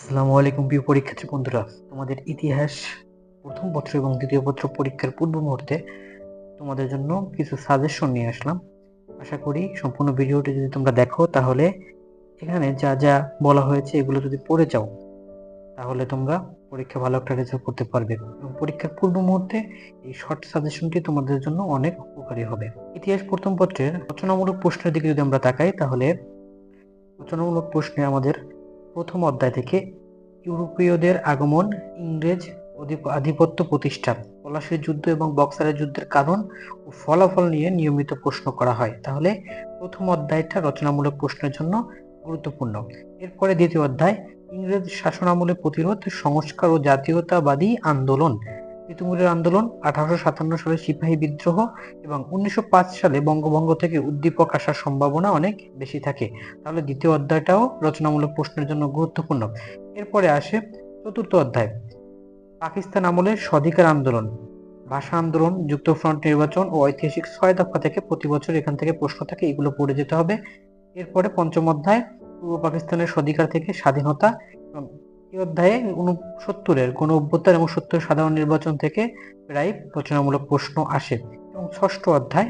আসসালামু আলাইকুম প্রিয় পরীক্ষার্থী বন্ধুরা, তোমাদের ইতিহাস প্রথম পত্র এবং দ্বিতীয় পত্র পরীক্ষার পূর্ব মুহূর্তে তোমাদের জন্য কিছু সাজেশন নিয়ে আসলাম। আশা করি সম্পূর্ণ ভিডিওটি যদি তোমরা দেখো তাহলে এখানে যা যা বলা হয়েছে এগুলো যদি পড়ে যাও তাহলে তোমরা পরীক্ষা ভালো একটা রেজাল্ট করতে পারবে এবং পরীক্ষার পূর্ব মুহূর্তে এই শর্ট সাজেশনটি তোমাদের জন্য অনেক উপকারী হবে। ইতিহাস প্রথম পত্রের রচনামূলক প্রশ্নের দিকে যদি আমরা তাকাই তাহলে রচনামূলক প্রশ্নে আমাদের প্রথম অধ্যায় থেকে ইউরোপীয়দের আগমন, ইংরেজ আধিপত্য প্রতিষ্ঠা, পলাশির যুদ্ধ এবং বক্সারের যুদ্ধের কারণ ও ফলাফল নিয়ে নিয়মিত প্রশ্ন করা হয়। তাহলে প্রথম অধ্যায়টা রচনামূলক প্রশ্নের জন্য গুরুত্বপূর্ণ। এরপরে দ্বিতীয় অধ্যায় ইংরেজ শাসনামলে প্রতিরোধ, সংস্কার ও জাতীয়তাবাদী আন্দোলন, তিতুমিরের আন্দোলন, 1857 সালে সিপাহী বিদ্রোহ এবং 1905 সালে বঙ্গভঙ্গ থেকে উদ্দীপক আসার সম্ভাবনা অনেক বেশি থাকে। তাহলে দ্বিতীয় অধ্যায়টাও রচনামূলক প্রশ্নের জন্য গুরুত্বপূর্ণ। এরপরে আসে চতুর্থ অধ্যায় পাকিস্তান আমলে স্বাধিকার আন্দোলন, ভাষা আন্দোলন, যুক্তফ্রন্ট নির্বাচন ও ঐতিহাসিক 6 দফা থেকে প্রতি বছর এখান থেকে প্রশ্ন থাকে, এগুলো পড়ে যেতে হবে। এরপরে পঞ্চম অধ্যায় পূর্ব পাকিস্তানের স্বাধিকার থেকে স্বাধীনতা এবং এই অধ্যায়ে 69-এর গণ অভ্যুত্থান এবং 70 সাধারণ নির্বাচন থেকে প্রায় রচনামূলক প্রশ্ন আসে। এবং ষষ্ঠ অধ্যায়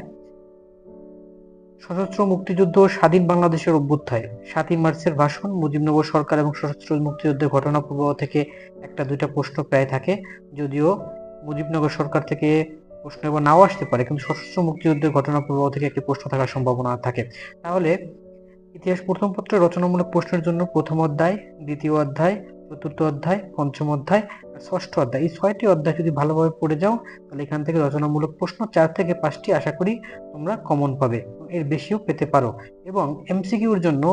সশস্ত্র মুক্তিযুদ্ধ ও স্বাধীন বাংলাদেশের অভ্যুত্থান, 7ই মার্চের ভাষণ, মুজিবনগর সরকার এবং সশস্ত্র মুক্তিযুদ্ধের ঘটনা প্রবাহ থেকে একটা দুইটা প্রশ্ন প্রায় থাকে, যদিও মুজিবনগর সরকার থেকে প্রশ্ন এবার নাও আসতে পারে, কিন্তু সশস্ত্র মুক্তিযুদ্ধের ঘটনা প্রবাহ থেকে একটি প্রশ্ন থাকার সম্ভাবনা থাকে। তাহলে ইতিহাস প্রথম পত্রের রচনামূলক প্রশ্নের জন্য প্রথম অধ্যায়, দ্বিতীয় অধ্যায়, চতুর্থ অধ্যায়, পঞ্চম অধ্যায় আর ষষ্ঠ অধ্যায়, এই 6টি অধ্যায় যদি ভালোভাবে পড়ে যাও তাহলে এখান থেকে রচনামূলক প্রশ্ন 4 থেকে 5টি আশা করি তোমরা কমন পাবে, এর বেশিও পেতে পারো। এবং এমসিকিউর জন্য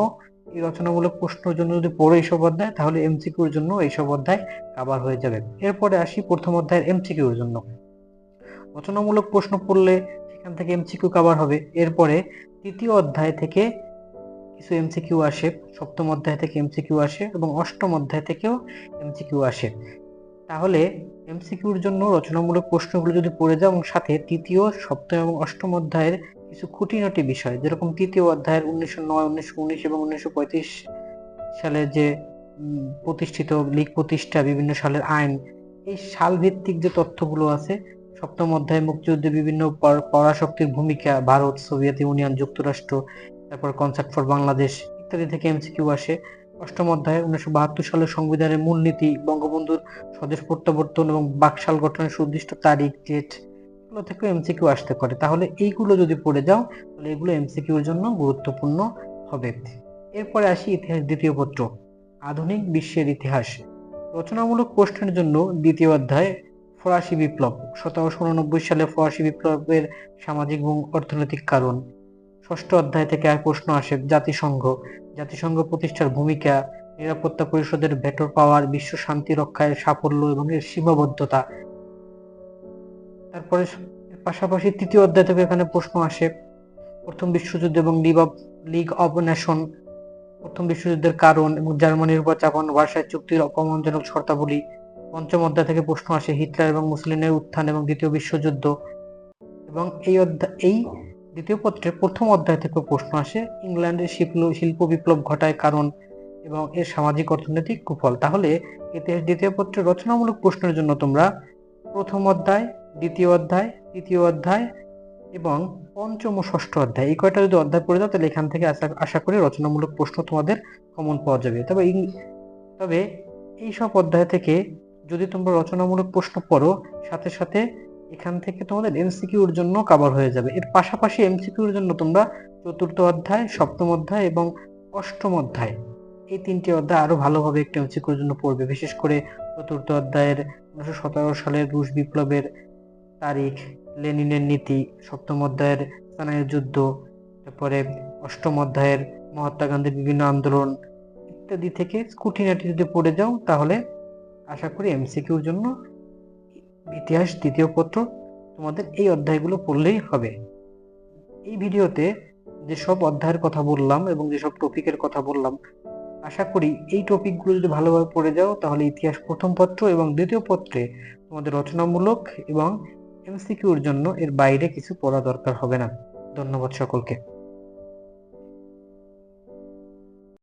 এই রচনামূলক প্রশ্নের জন্য যদি পড়ো এইসব অধ্যায় তাহলে এমসিকিউর জন্য এইসব অধ্যায় কভার হয়ে যাবে। এরপরে আসি প্রথম অধ্যায়ের এমসিকিউর জন্য। রচনামূলক প্রশ্ন পড়লে সেখান থেকে এমসিকিউ কভার হবে। এরপরে তৃতীয় অধ্যায় থেকে কিছু এমসিকিউ আসে, সপ্তম অধ্যায় থেকে এমসিকিউ আসে এবং অষ্টম অধ্যায় থেকেও এমসিকিউ আসে। তাহলে এমসিকিউর জন্য রচনামূলক প্রশ্নগুলো যদি পড়ে যাও এবং সাথে তৃতীয়, সপ্তম এবং অষ্টম অধ্যায়ের কিছু খুঁটিনাটি বিষয়, যেরকম তৃতীয় অধ্যায়ের 1909, 1919 এবং 1935 সালে যে প্রতিষ্ঠিত লীগ প্রতিষ্ঠা, বিভিন্ন সালের আইন, এই সাল ভিত্তিক যে তথ্যগুলো আছে। সপ্তম অধ্যায়ে মুক্তিযুদ্ধে বিভিন্ন পরাশক্তির ভূমিকা, ভারত, সোভিয়েত ইউনিয়ন, যুক্তরাষ্ট্র, তারপর কনসেপ্ট ফর বাংলাদেশ ইত্যাদি থেকে এমসিকিউ আসে। অষ্টম অধ্যায়ে 1972 সালের সংবিধানের মূলনীতি, বঙ্গবন্ধুর স্বদেশ প্রত্যাবর্তন এবং বাকশাল গঠনের সুনির্দিষ্ট তারিখ, ডেট, এগুলো থেকে এমসিকিউ আসতে পারে। তাহলে এইগুলো যদি পড়ে যাও তাহলে এগুলো এমসিকিউর জন্য গুরুত্বপূর্ণ হবে। এরপরে আসি ইতিহাস দ্বিতীয় পত্র, আধুনিক বিশ্বের ইতিহাস। রচনামূলক প্রশ্নের জন্য দ্বিতীয় অধ্যায় ফরাসি বিপ্লব, 1789 সালে ফরাসি বিপ্লবের সামাজিক এবং অর্থনৈতিক কারণ। ষষ্ঠ অধ্যায় থেকে আর প্রশ্ন আসে জাতিসংঘ প্রতিষ্ঠার ভূমিকা, নিরাপত্তা পরিষদের ভেটো পাওয়ার, বিশ্ব শান্তি রক্ষায় সাফল্য এবং এর সীমাবদ্ধতা। তারপরে পাশাপাশি তৃতীয় অধ্যায় থেকে এখানে প্রশ্ন আসে প্রথম বিশ্বযুদ্ধ এবং লিগ অব নেশন, প্রথম বিশ্বযুদ্ধের কারণ এবং জার্মানির উপর চাপানো ভার্সাই চুক্তির অপমানজনক শর্তাবলী। পঞ্চম অধ্যায় থেকে প্রশ্ন আসে হিটলার এবং মুসলিনের উত্থান এবং দ্বিতীয় বিশ্বযুদ্ধ। এবং এই দ্বিতীয় পত্রের প্রথম অধ্যায় থেকে প্রশ্ন আসে ইংল্যান্ডের শিল্প বিপ্লব ঘটায় কারণ এবং এর সামাজিক অর্থনৈতিক কুফল। তাহলে ইতিহাস দ্বিতীয় পত্রের রচনামূলক প্রশ্নের জন্য তোমরা প্রথম অধ্যায়, দ্বিতীয় অধ্যায়, তৃতীয় অধ্যায় এবং পঞ্চম ও ষষ্ঠ অধ্যায়, এই কয়টা যদি অধ্যায় পড়ে যাও তাহলে এখান থেকে আশা করি রচনামূলক প্রশ্ন তোমাদের কমন পাওয়া যাবে। তবে এই সব অধ্যায় থেকে যদি তোমরা রচনামূলক প্রশ্ন পড়ো সাথে সাথে এখান থেকে তোমাদের এমসিকিউর জন্য কভার হয়ে যাবে। এর পাশাপাশি এমসিকিউর জন্য তোমরা চতুর্থ অধ্যায়, সপ্তম অধ্যায় এবং অষ্টম অধ্যায়, এই 3টি অধ্যায় আরো ভালোভাবে একটু এমসিকিউর জন্য পড়বে। বিশেষ করে চতুর্থ অধ্যায়ের 1917 সালের রুশ বিপ্লবের তারিখ, লেনিনের নীতি, সপ্তম অধ্যায়ের সানাইয়ের যুদ্ধ, তারপরে অষ্টম অধ্যায়ের মহাত্মা গান্ধীর বিভিন্ন আন্দোলন ইত্যাদি থেকে খুঁটিনাটি যদি পড়ে যাও তাহলে আশা করি এমসিকিউর জন্য ইতিহাস দ্বিতীয় পত্র তোমাদের এই অধ্যায়গুলো পড়লেই হবে। এই ভিডিওতে যেসব অধ্যায়ের কথা বললাম এবং যেসব টপিকের কথা বললাম, আশা করি এই টপিকগুলো যদি ভালোভাবে পড়ে যাও তাহলে ইতিহাস প্রথম পত্র এবং দ্বিতীয় পত্রে তোমাদের রচনামূলক এবং এমসিকিউর জন্য এর বাইরে কিছু পড়া দরকার হবে না। ধন্যবাদ সকলকে।